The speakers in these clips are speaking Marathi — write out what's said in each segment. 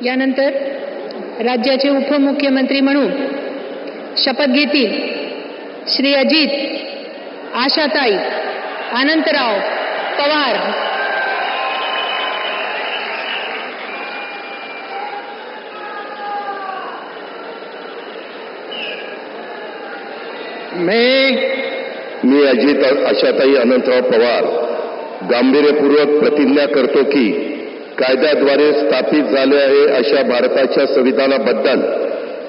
यानंतर राज्याचे उपमुख्यमंत्री म्हणून शपथ घेतील श्री अजित आशाताई अनंतराव पवार। मी अजित आशाताई अनंतराव पवार गांभीर्यपूर्वक प्रतिज्ञा करतो की कायद्याद्वारे स्थापित झाले आहे अशा भारताच्या संविधानाबद्दल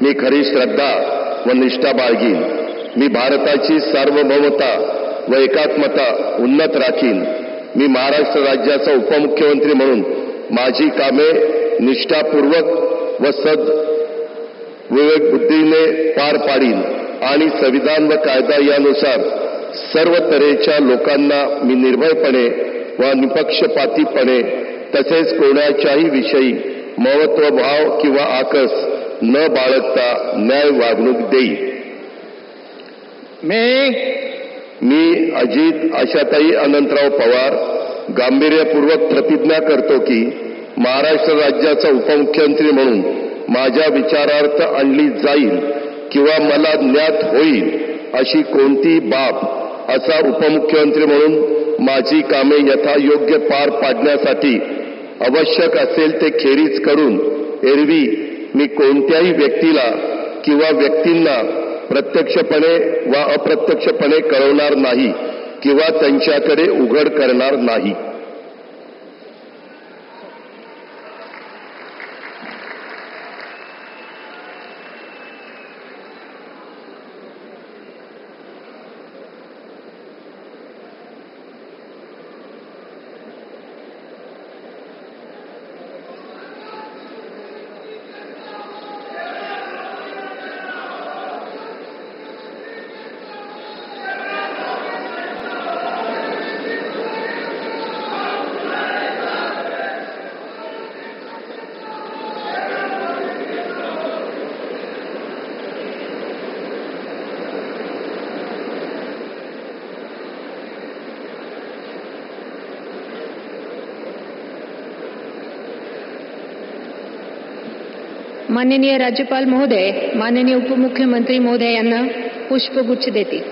मी खरी श्रद्धा व निष्ठा बाळगीन। मी भारताची सार्वभौमता व एकात्मता उन्नत राखीन। मी महाराष्ट्र राज्याचा उपमुख्यमंत्री म्हणून माझी कामे निष्ठापूर्वक व विवेक बुद्धीने पार पाडीन आणि संविधान व कायदा यानुसार सर्व तऱ्हेच्या लोकांना मी निर्भयपणे व निपक्षपातीपणे तसेच कोणाच्याही विषयी महत्वभाव किंवा आकस न बाळगता न्याय वागणूक देईन। मी अजित आशाताई अनंतराव पवार गांभीर्यपूर्वक प्रतिज्ञा करतो की महाराष्ट्र राज्याचा उपमुख्यमंत्री म्हणून माझ्या विचारार्थ आणली जाईल किंवा मला ज्ञात होईल अशी कोणती बाब असा उपमुख्यमंत्री म्हणून माझी कामे यथायोग्य पार पाडण्यासाठी आवश्यक असेल ते खेरीज करून एरवी मी कोणत्याही व्यक्तीला किंवा व्यक्तींना प्रत्यक्षपणे वा अप्रत्यक्षपणे कळवणार नाही किंवा त्यांच्याकडे उघड करणार नाही। माननीय राज्यपाल महोदय माननीय उपमुख्यमंत्री महोदय यांना पुष्पगुच्छ देतील।